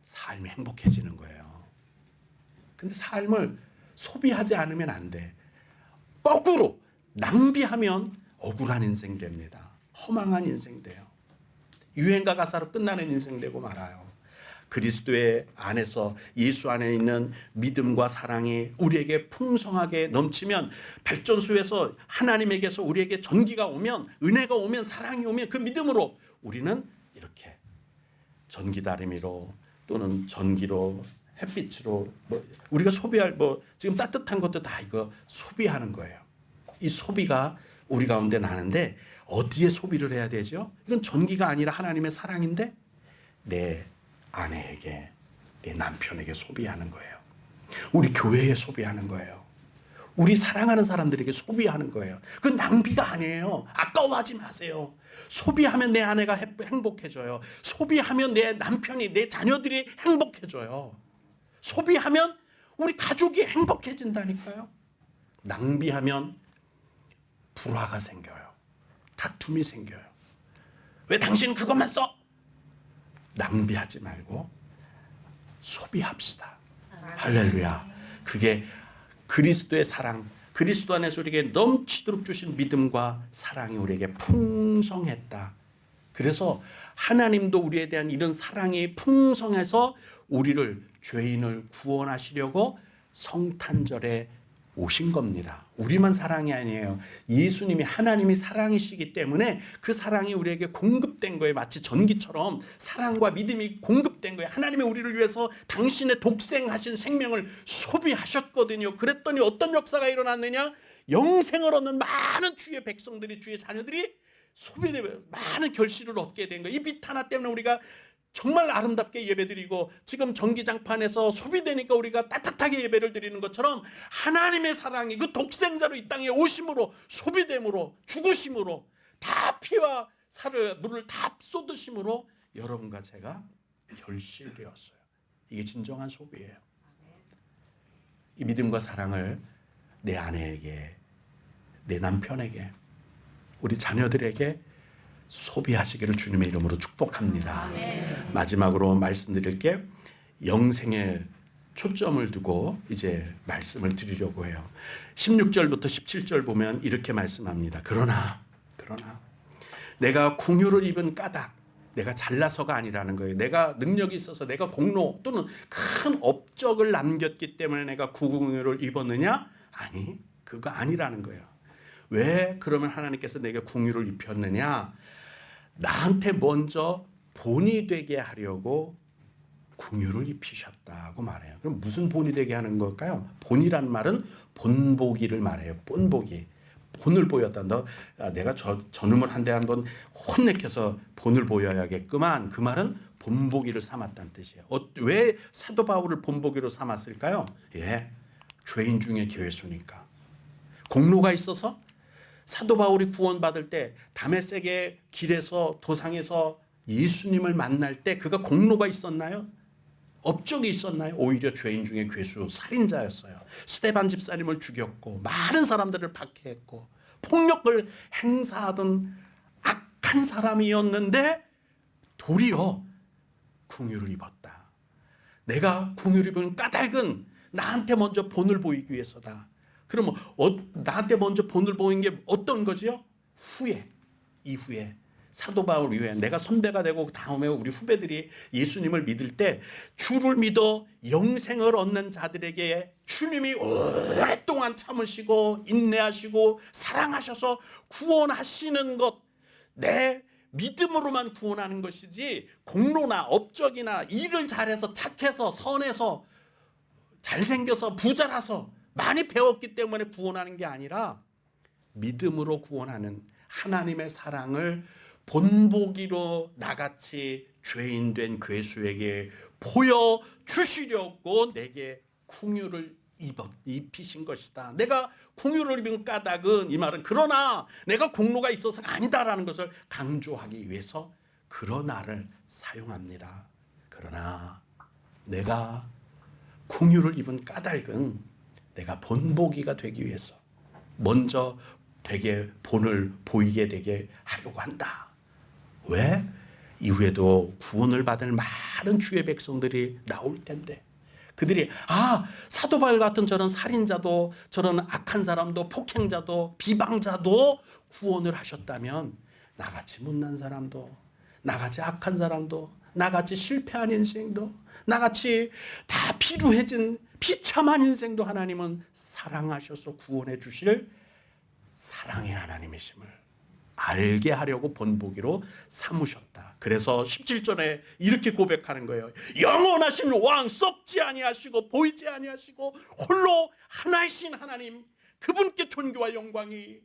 삶이 행복해지는 거예요. 근데 삶을 소비하지 않으면 안 돼. 거꾸로 낭비하면 억울한 인생 됩니다. 허망한 인생 돼요. 유행가 가사로 끝나는 인생 되고 말아요. 그리스도의 안에서, 예수 안에 있는 믿음과 사랑이 우리에게 풍성하게 넘치면, 발전소에서 하나님에게서 우리에게 전기가 오면, 은혜가 오면, 사랑이 오면 그 믿음으로 우리는 이렇게 전기다리미로 또는 전기로, 햇빛으로, 우리가 소비할 지금 따뜻한 것도 다 이거 소비하는 거예요. 이 소비가 우리 가운데 나는데 어디에 소비를 해야 되죠? 이건 전기가 아니라 하나님의 사랑인데 내 아내에게, 내 남편에게 소비하는 거예요. 우리 교회에 소비하는 거예요. 우리 사랑하는 사람들에게 소비하는 거예요. 그건 낭비가 아니에요. 아까워하지 마세요. 소비하면 내 아내가 행복해져요. 소비하면 내 남편이, 내 자녀들이 행복해져요. 소비하면 우리 가족이 행복해진다니까요. 낭비하면 불화가 생겨요. 다툼이 생겨요. 왜 당신은 그것만 써? 낭비하지 말고 소비합시다. 할렐루야. 그게 그리스도의 사랑, 그리스도 안에서 우리에게 넘치도록 주신 믿음과 사랑이 우리에게 풍성했다. 그래서 하나님도 우리에 대한 이런 사랑이 풍성해서 우리를, 죄인을 구원하시려고 성탄절에 오신 겁니다. 우리만 사랑이 아니에요. 예수님이, 하나님이 사랑이시기 때문에 그 사랑이 우리에게 공급된 거예요. 마치 전기처럼 사랑과 믿음이 공급된 거예요. 하나님이 우리를 위해서 당신의 독생하신 생명을 소비하셨거든요. 그랬더니 어떤 역사가 일어났느냐? 영생을 얻는 많은 주의 백성들이, 주의 자녀들이 소비되며 많은 결실을 얻게 된 거예요. 이 빛 하나 때문에 우리가 정말 아름답게 예배드리고, 지금 전기장판에서 소비되니까 우리가 따뜻하게 예배를 드리는 것처럼 하나님의 사랑이 그 독생자로 이 땅에 오심으로, 소비됨으로, 죽으심으로, 다 피와 살을, 물을 다 쏟으심으로 여러분과 제가 결실되었어요. 이게 진정한 소비예요. 이 믿음과 사랑을 내 아내에게, 내 남편에게, 우리 자녀들에게 소비하시기를 주님의 이름으로 축복합니다. 마지막으로 말씀드릴 게, 영생에 초점을 두고 이제 말씀을 드리려고 해요. 16절부터 17절 보면 이렇게 말씀합니다. 그러나 내가 궁유를 입은 까닭, 내가 잘나서가 아니라는 거예요. 내가 능력이 있어서, 내가 공로 또는 큰 업적을 남겼기 때문에 내가 궁유를 입었느냐? 아니, 그거 아니라는 거예요. 왜 그러면 하나님께서 내게 궁유를 입혔느냐? 나한테 먼저 본이 되게 하려고 궁유를 입히셨다고 말해요. 그럼 무슨 본이 되게 하는 걸까요? 본이란 말은 본보기를 말해요. 본보기. 본을 보였다. 내가 저놈을 한 대 한번 혼내켜서 본을 보여야겠구만. 그 말은 본보기를 삼았다는 뜻이에요. 왜 사도 바울을 본보기로 삼았을까요? 죄인 중에 괴수니까. 공로가 있어서 사도 바울이 구원받을 때 다메섹의 길에서, 도상에서 예수님을 만날 때 그가 공로가 있었나요? 업적이 있었나요? 오히려 죄인 중에 괴수, 살인자였어요. 스데반 집사님을 죽였고 많은 사람들을 박해했고 폭력을 행사하던 악한 사람이었는데 도리어 궁유를 입었다. 내가 궁유를 입은 까닭은 나한테 먼저 본을 보이기 위해서다. 그러면 나한테 먼저 본을 보인 게 어떤 거지요? 이후에 사도 바울 이후에 내가 선배가 되고 다음에 우리 후배들이 예수님을 믿을 때 주를 믿어 영생을 얻는 자들에게 주님이 오랫동안 참으시고 인내하시고 사랑하셔서 구원하시는 것, 내 믿음으로만 구원하는 것이지 공로나 업적이나 일을 잘해서 착해서 선해서 잘생겨서 부자라서 많이 배웠기 때문에 구원하는 게 아니라 믿음으로 구원하는 하나님의 사랑을 본보기로 나같이 죄인 된 괴수에게 보여주시려고 내게 궁유를 입히신 것이다. 내가 궁유를 입은 까닭은, 이 말은 그러나 내가 공로가 있어서가 아니다라는 것을 강조하기 위해서 그러나를 사용합니다. 그러나 내가 긍휼을 입은 까닭은 내가 본보기가 되기 위해서 먼저 되게 본을 보이게 되게 하려고 한다. 왜? 이후에도 구원을 받을 많은 주의 백성들이 나올 텐데 그들이 사도 바울 같은 저런 살인자도 저런 악한 사람도 폭행자도 비방자도 구원을 하셨다면 나같이 못난 사람도 나같이 악한 사람도 나같이 실패한 인생도 나같이 다 피로해진 비참한 인생도 하나님은 사랑하셔서 구원해 주실 사랑의 하나님이심을 알게 하려고 본보기로 삼으셨다. 그래서 17절에 이렇게 고백하는 거예요. 영원하신 왕 썩지 아니하시고 보이지 아니하시고 홀로 하나이신 하나님 그분께 존귀와 영광이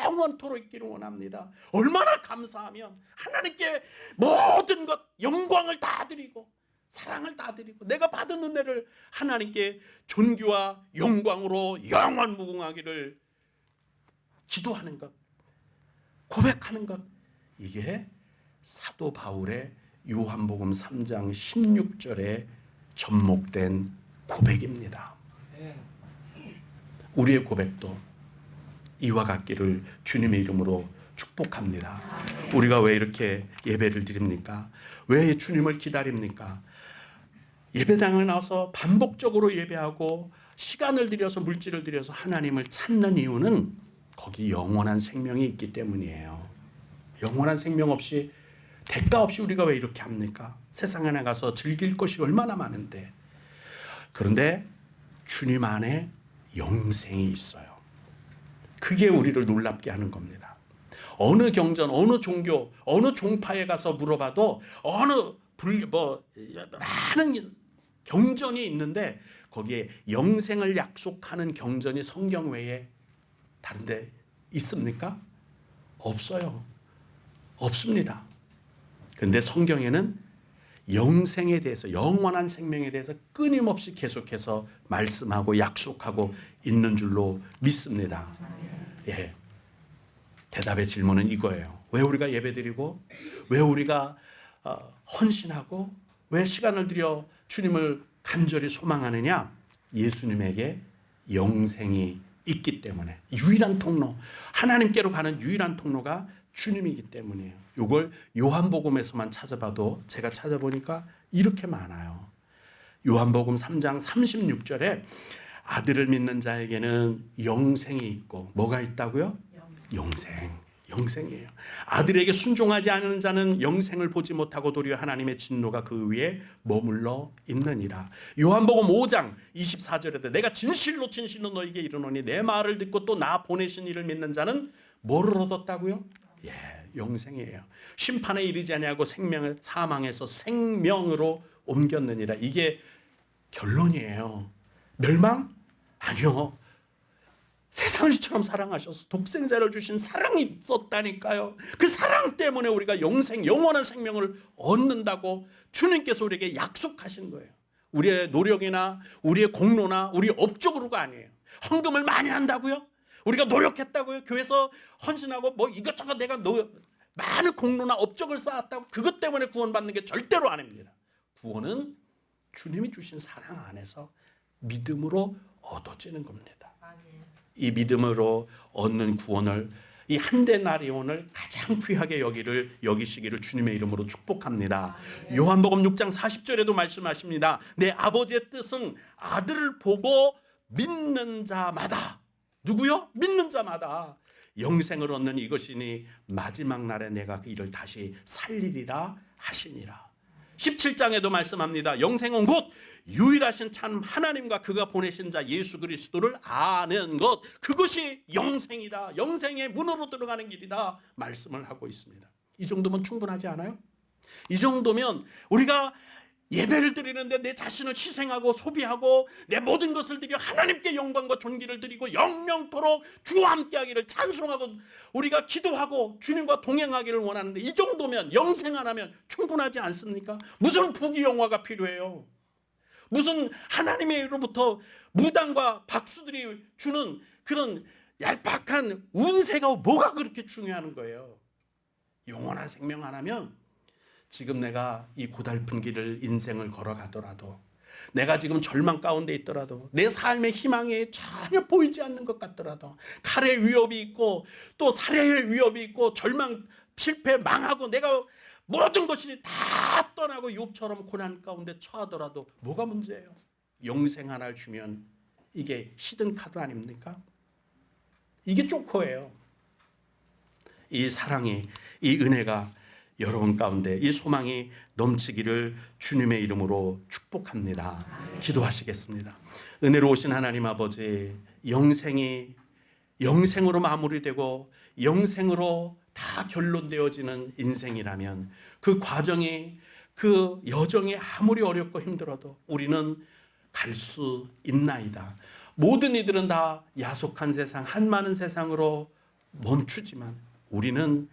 영원토록 있기를 원합니다. 얼마나 감사하면 하나님께 모든 것 영광을 다 드리고 사랑을 다 드리고 내가 받은 은혜를 하나님께 존귀와 영광으로 영원 무궁하기를 기도하는 것, 고백하는 것, 이게 사도 바울의 요한복음 3장 16절에 접목된 고백입니다. 우리의 고백도 이와 같기를 주님의 이름으로 축복합니다. 우리가 왜 이렇게 예배를 드립니까? 왜 주님을 기다립니까? 예배당에 나와서 반복적으로 예배하고 시간을 들여서 물질을 들여서 하나님을 찾는 이유는 거기 영원한 생명이 있기 때문이에요. 영원한 생명 없이 대가 없이 우리가 왜 이렇게 합니까? 세상에 나가서 즐길 것이 얼마나 많은데. 그런데 주님 안에 영생이 있어요. 그게 우리를 놀랍게 하는 겁니다. 어느 경전, 어느 종교, 어느 종파에 가서 물어봐도 많은 경전이 있는데 거기에 영생을 약속하는 경전이 성경 외에 다른 데 있습니까? 없어요. 없습니다. 그런데 성경에는 영생에 대해서 영원한 생명에 대해서 끊임없이 계속해서 말씀하고 약속하고 있는 줄로 믿습니다. 예. 대답의 질문은 이거예요. 왜 우리가 예배드리고 왜 우리가 헌신하고 왜 시간을 들여 주님을 간절히 소망하느냐? 예수님에게 영생이 있기 때문에 유일한 통로, 하나님께로 가는 유일한 통로가 주님이기 때문이에요. 이걸 요한복음에서만 찾아봐도 제가 찾아보니까 이렇게 많아요. 요한복음 3장 36절에 아들을 믿는 자에게는 영생이 있고 뭐가 있다고요? 영생이에요. 아들에게 순종하지 않는 자는 영생을 보지 못하고 도리어 하나님의 진노가 그 위에 머물러 있느니라. 요한복음 5장 24절에도 내가 진실로 너에게 이르노니 내 말을 듣고 또 나 보내신 이를 믿는 자는 뭐를 얻었다고요? 영생이에요. 심판에 이르지 아니하고 사망에서 생명으로 옮겼느니라. 이게 결론이에요. 멸망? 아니요. 세상을 이처럼 사랑하셔서 독생자를 주신 사랑이 있었다니까요. 그 사랑 때문에 우리가 영원한 생명을 얻는다고 주님께서 우리에게 약속하신 거예요. 우리의 노력이나 우리의 공로나 우리의 업적으로가 아니에요. 헌금을 많이 한다고요? 우리가 노력했다고요? 교회에서 헌신하고 이것저것 내가 많은 공로나 업적을 쌓았다고 그것 때문에 구원받는 게 절대로 아닙니다. 구원은 주님이 주신 사랑 안에서 믿음으로 얻어지는 겁니다. 이 믿음으로 얻는 구원을 이 한데나리온을 가장 귀하게 여기시기를 주님의 이름으로 축복합니다. 요한복음 6장 40절에도 말씀하십니다. 내 아버지의 뜻은 아들을 보고 믿는 자마다 누구요? 믿는 자마다 영생을 얻는 이것이니 마지막 날에 내가 그 일을 다시 살리리라 하시니라. 17장에도 말씀합니다. 영생은 곧 유일하신 참 하나님과 그가 보내신 자 예수 그리스도를 아는 것, 그것이 영생이다. 영생의 문으로 들어가는 길이다. 말씀을 하고 있습니다. 이 정도면 충분하지 않아요? 이 정도면 우리가 예배를 드리는데 내 자신을 희생하고 소비하고 내 모든 것을 드려 하나님께 영광과 존귀를 드리고 영영토록 주와 함께하기를 찬송하고 우리가 기도하고 주님과 동행하기를 원하는데 이 정도면 영생 안 하면 충분하지 않습니까? 무슨 부귀영화가 필요해요? 무슨 하나님으로부터 무당과 박수들이 주는 그런 얄팍한 운세가 뭐가 그렇게 중요한 거예요? 영원한 생명 안 하면 지금 내가 이 고달픈 길을 인생을 걸어가더라도 내가 지금 절망 가운데 있더라도, 내 삶의 희망이 전혀 보이지 않는 것 같더라도, 칼의 위협이 있고 또 살해의 위협이 있고 절망, 실패, 망하고 내가 모든 것이 다 떠나고 욥처럼 고난 가운데 처하더라도 뭐가 문제예요? 영생 하나를 주면 이게 히든 카드 아닙니까? 이게 조커예요. 이 사랑이, 이 은혜가 여러분 가운데, 이 소망이 넘치기를 주님의 이름으로 축복합니다. 기도하시겠습니다. 은혜로우신 하나님 아버지, 영생이 영생으로 마무리되고 영생으로 다 결론되어지는 인생이라면 그 과정이, 그 여정이 아무리 어렵고 힘들어도 우리는 갈 수 있나이다. 모든 이들은 다 야속한 세상, 한많은 세상으로 멈추지만 우리는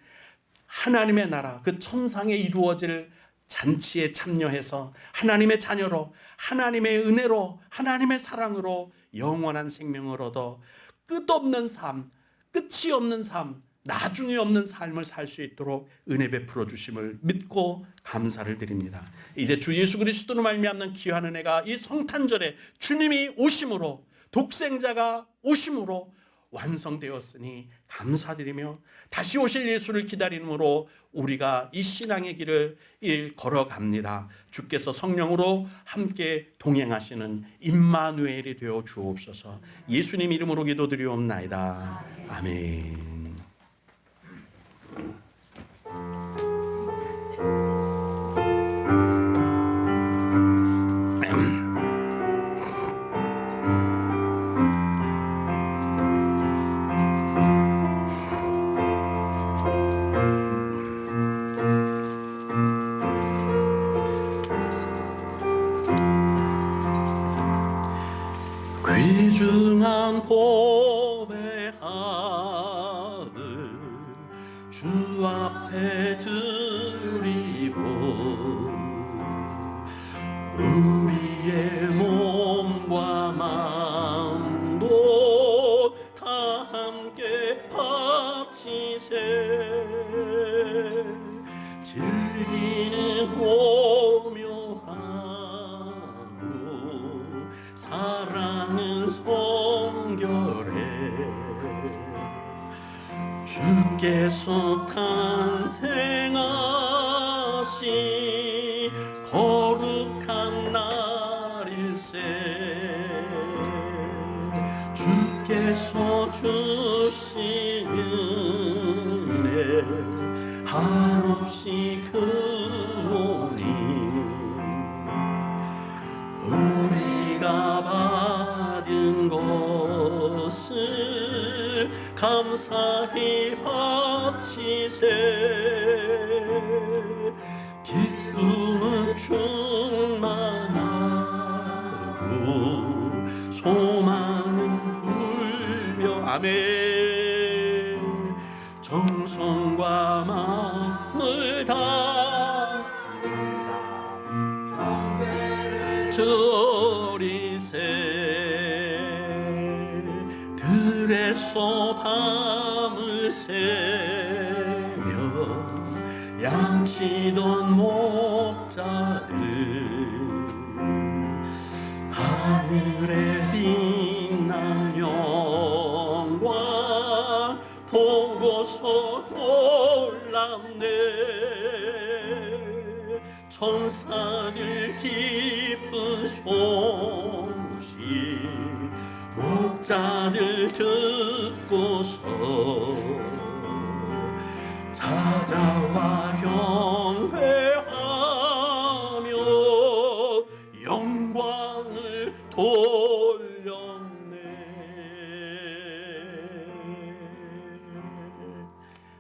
하나님의 나라, 그 천상에 이루어질 잔치에 참여해서 하나님의 자녀로, 하나님의 은혜로, 하나님의 사랑으로 영원한 생명을 얻어 끝없는 삶, 끝이 없는 삶, 나중이 없는 삶을 살 수 있도록 은혜 베풀어 주심을 믿고 감사를 드립니다. 이제 주 예수 그리스도로 말미암는 귀한 은혜가 이 성탄절에 주님이 오심으로, 독생자가 오심으로 완성되었으니 감사드리며 다시 오실 예수를 기다림으로 우리가 이 신앙의 길을 걸어갑니다. 주께서 성령으로 함께 동행하시는 임마누엘이 되어 주옵소서. 예수님 이름으로 기도드리옵나이다. 아멘. 귀중한 보배 하늘 주 앞에 드리고 우리의 몸과 마음도 다 함께 바치세. 진리는 오묘하고 사랑은 성결해. 주께서 탄생하신 거룩한 날일세. 주께서 주신 은혜 한없이 크오니 우리가 받은 것을 감사히 바치세. 기쁨은 충만하고 소망은 불며. 아멘. 정성과 마음을 다 드리세. 들에서 밤을 새며 양치던 목자들 하늘에 빛난 영광 보고서 놀랍네. 천사들 기쁜 소식 목자들 듣고서 찾아와 경배하며 영광을 돌렸네.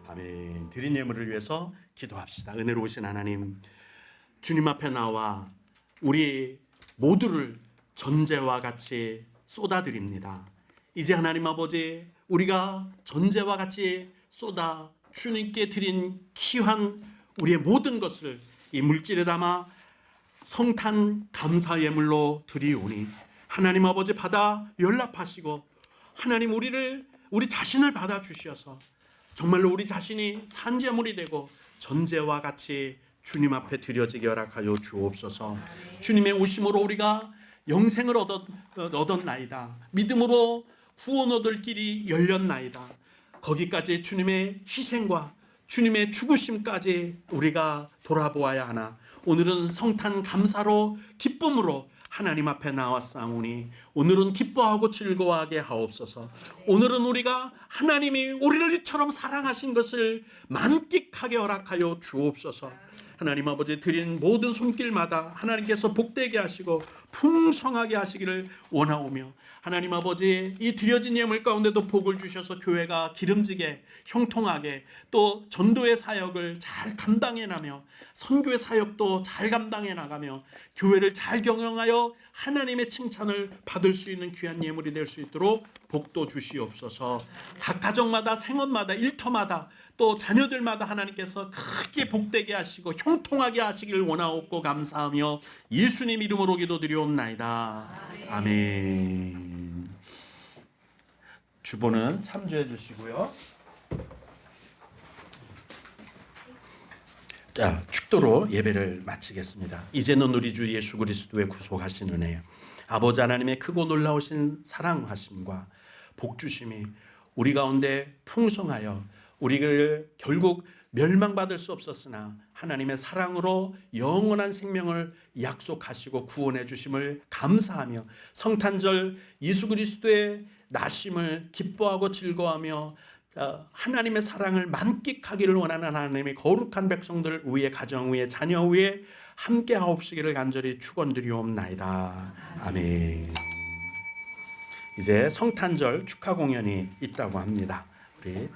아멘. 드린 예물을 위해서 기도합시다. 은혜로우신 하나님, 주님 앞에 나와 우리 모두를 전제와 같이 쏟아드립니다. 이제 하나님 아버지, 우리가 전제와 같이 쏟아 주님께 드린 귀한 우리의 모든 것을 이 물질에 담아 성탄 감사 예물로 드리오니 하나님 아버지 받아 연락하시고, 하나님 우리 자신을 받아 주셔서 정말로 우리 자신이 산제물이 되고 전제와 같이 주님 앞에 드려지게 허락하여 주옵소서. 주님의 오심으로 우리가 영생을 얻었나이다. 믿음으로 구원 얻을 길이 열렸나이다. 거기까지 주님의 희생과 주님의 죽으심까지 우리가 돌아보아야 하나. 오늘은 성탄 감사로 기쁨으로 하나님 앞에 나왔사오니 오늘은 기뻐하고 즐거워하게 하옵소서. 오늘은 우리가 하나님이 우리를 이처럼 사랑하신 것을 만끽하게 허락하여 주옵소서. 하나님 아버지 드린 모든 손길마다 하나님께서 복되게 하시고 풍성하게 하시기를 원하오며, 하나님 아버지 이 드려진 예물 가운데도 복을 주셔서 교회가 기름지게 형통하게 또 전도의 사역을 잘 감당해 나며 선교의 사역도 잘 감당해 나가며 교회를 잘 경영하여 하나님의 칭찬을 받을 수 있는 귀한 예물이 될 수 있도록 복도 주시옵소서. 각 가정마다 생업마다 일터마다 또 자녀들마다 하나님께서 크게 복되게 하시고 형통하게 하시기를 원하옵고 감사하며 예수님 이름으로 기도드리옵나이다. 아멘. 주보는 참조해 주시고요. 자, 축도로 예배를 마치겠습니다. 이제는 우리 주 예수 그리스도의 구속하신 은혜, 아버지 하나님의 크고 놀라우신 사랑하심과 복주심이 우리 가운데 풍성하여 우리를 결국 멸망받을 수 없었으나 하나님의 사랑으로 영원한 생명을 약속하시고 구원해 주심을 감사하며 성탄절 예수 그리스도의 나심을 기뻐하고 즐거워하며 하나님의 사랑을 만끽하기를 원하는 하나님의 거룩한 백성들 위에, 가정 위에, 자녀 위에 함께 하옵시기를 간절히 축원드리옵나이다. 아멘. 이제 성탄절 축하 공연이 있다고 합니다. 우리